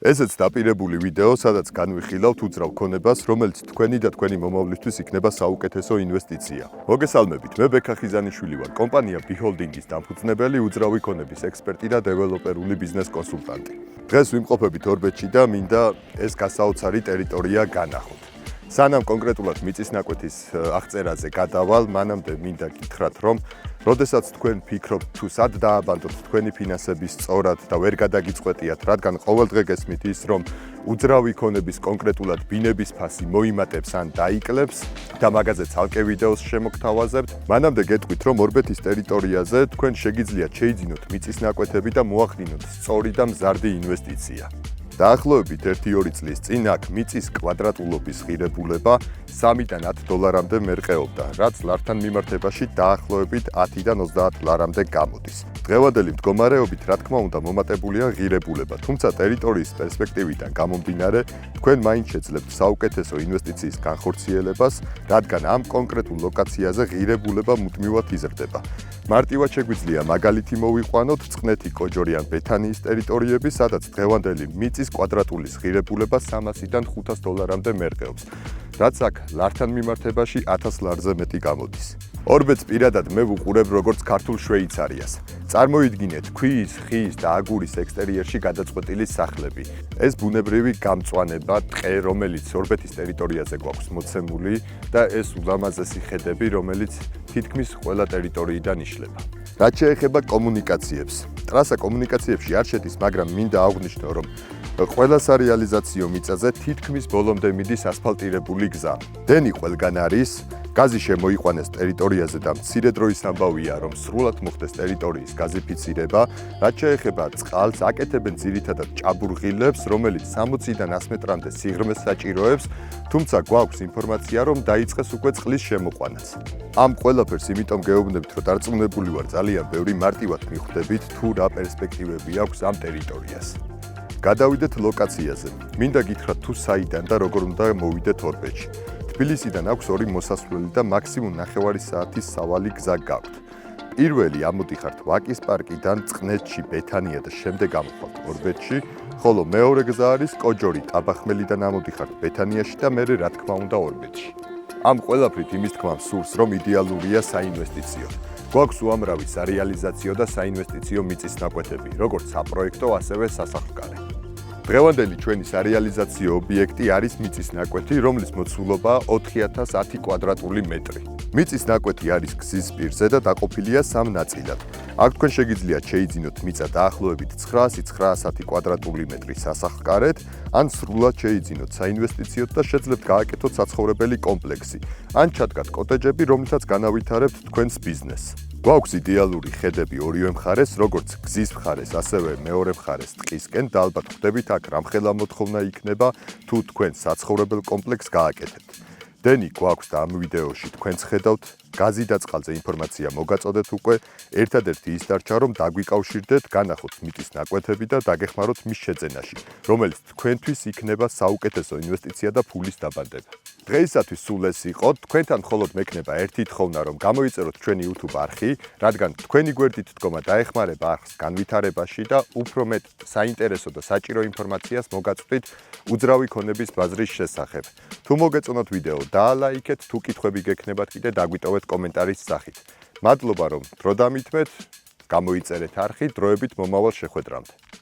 ესეც დაპირებული ვიდეო, სადაც განვიხილავთ უძრავ ქონებას, რომელიც თქვენი და თქვენი მომავლისთვის იქნება საუკეთესო ინვესტიცია. მოგესალმებით, მე ბექა ხიზანიშვილი ვარ, კომპანია B-Holding-ის დამფუძნებელი, უძრავი ქონების ექსპერტი და დეველოპერული ბიზნეს კონსულტანტი. დღეს ვიმყოფებით ორბეთში და მინდა ეს გასაოცარი ტერიტორია განახოთ. სანამ კონკრეტულად მიწისნაკვეთის აღწერაზე გადავალ, მანამდე მინდა გითხრათ, რომ როდესაც თქვენ ფიქრობთ თუ სად დააბანდოთ თქვენი ფინანსები სწორად და ვერ გადაგიწყვეტიათ, რადგან ყოველდღე გესმით ის, რომ უძრავი ქონების კონკრეტულად ბინების ფასი მოიმატებს ან დაიკლებს და მაგაზე ცალკე ვიდეოს შემოგთავაზებთ, მანამდე გეტყვით, რომ ორბეთის ტერიტორიაზე თქვენ შეგიძლიათ შეიძინოთ მიწისნაკვეთები და მოახდინოთ სწორი და მზარდი ინვესტიცია. დაახლოებით 1-2 წლის წინ აქ მიწის კვადრატულობის ღირებულება $3-დან $10 მერყეობდა, რაც ლართან მიმართებაში დაახლოებით 10-დან 30 ლარამდე გამოდის. დღევანდელი მდგომარეობით, რა თქმა უნდა, მომატებულია ღირებულება, თუმცა ტერიტორიის პერსპექტივიდან გამომდინარე, თქვენ მაინც შეძლებთ საუკეთესო ინვესტიციის განხორციელებას, რადგან ამ კონკრეტულ ლოკაციაზე ღირებულება მუდმივად იზრდება. მარტივად შეგვიძლია მაგალითი მოვიყვანოთ წყნეთი კოჯორი ან ბეთანიის ტერიტორიები, სადაც დღევანდელი მიწის კვადრატულის ღირებულება $300-დან $500-მდე მერყეობს, რაც აქ ლართან მიმართებაში 1000 ლარზე მეტი გამოდის. ორბეთს პირადად მე ვუყურებ როგორც ქართულ შვეიცარიას. წარმოიდგინეთ ქვის, ხის და აგურის ექსტერიერში გადაწყვეტილი სახლები. ეს ბუნებრივი გამწვანება, ტყე, რომელიც ორბეთის ტერიტორიაზე გვაქვს მოცემული და ეს ულამაზესი ხედები, რომელიც თითქმის ყველა ტერიტორიიდან იშლება. რაც შეეხება კომუნიკაციებს. ტრასა კომუნიკაციებში არ შედის, მაგრამ მინდა აღვნიშნო, რომ ყველა სარეალიზაციო მიწაზე თითქმის ბოლომდე მიდის ასფალტირებული გზა. დენი ყველგან არის, გაზი შემოიყვანეს ტერიტორიაზე და მცირე დროის ამბავია, რომ სრულად მოხდეს ტერიტორიის გაზიფიცირება. რაც შეეხება წყალს, აკეთებენ ძირითადად ჭაბურღილებს, რომელიც 60-დან 100 მეტრამდე სიღრმეს საჭიროებს, თუმცა გვაქვს ინფორმაცია, რომ დაიწყეს უკვე წყლის შემოყვანაც. ამ ყველაფერს იმიტომ გეუბნებით, რომ დარწმუნებული ვარ, ძალიან ბევრი მარტივად მიხვდებით, თუ რა პერსპექტივები აქვს ამ ტერიტორიას. გადავიდეთ ლოკაციაზე. მინდა გითხრათ, თუ საიდან და როგორ უნდა მოვიდეთ ორბეთში. თბილისიდან აქვს 2 მოსასვლელი და მაქსიმუმ 9 საათის სავალი გზა გაქვთ. პირველი ამოდიხართ ვაკის პარკიდან წყნეთში, ბეთანია და შემდეგ ამოხვალთ ორბეთში, ხოლო მეორე გზა არის კოჯორი, ტაბახმელიდან ამოდიხართ ბეთანიაში და მერე რა თქმა უნდა ორბეთში. ამ ყველაფრით იმის თქმა სურს, რომ იდეალურია საინვესტიციოდ. გვაქვს უამრავი სარეალიზაციო და საინვესტიციო მიწისნაკვეთები, როგორც საპროექტო, ასევე სასახლკარე. დღევანდელი ჩვენი სარეალიზაციო ობიექტი არის მიწისნაკვეთი, რომლის მოცულობაა 4010 კვადრატული მეტრი. მიწისნაკვეთი არის გზის პირზე და დაყოფილია 3 ნაწილად. აქ თქვენ შეგიძლიათ შეიძინოთ მიწა დაახლოებით 900-910 კვადრატული მეტრი სასახლკარეთ, ან სრულად შეიძინოთ საინვესტიციოდ და შეძლებთ გააკეთოთ საცხოვრებელი კომპლექსი, ან ჩადგათ კოტეჯები, რომლითაც განავითარებთ თქვენს ბიზნესს. გვაქვს იდეალური ხედები ორივე მხარეს, როგორც გზის მხარეს, ასევე მეორე მხარეს ტყისკენ და ალბათ ხვდებით აქ რამხელა მოთხოვნა იქნება, თუ თქვენ საცხოვრებელ კომპლექსს გააკეთებთ. დენი გვაქვს და ამ ვიდეოში თქვენც ხედავთ, გაზი და წყალზე ინფორმაცია მოგაწოდეთ უკვე, ერთადერთი ის დარჩა, რომ დაგვიკავშირდეთ, განახოთ მიწისნაკვეთები და დაგეხმაროთ მის შეძენაში, რომელიც თქვენთვის იქნება საუკეთესო ინვესტიცია და ფულის დაბანდება. დღეისათვის სულ ეს იყო, თქვენთან მხოლოდ მექნება ერთი თხოვნა, რომ გამოიწეროთ ჩვენი YouTube არხი, რადგან თქვენი გვერდით დგომა დაეხმარება არხს განვითარებაში და უფრო მეტ საინტერესო და საჭირო ინფორმაციას მოგაწვდით უძრავი ქონების ბაზრის შესახებ. თუ მოგეწონათ ვიდეო, დაალაიქეთ, თუ კითხვები გექნებათ კიდე დაგვიტოვეთ კომენტარის სახით. მადლობა, რომ დრო დამითმეთ, გამოიწერეთ არხი, დროებით მომავალ შეხვედრამდე.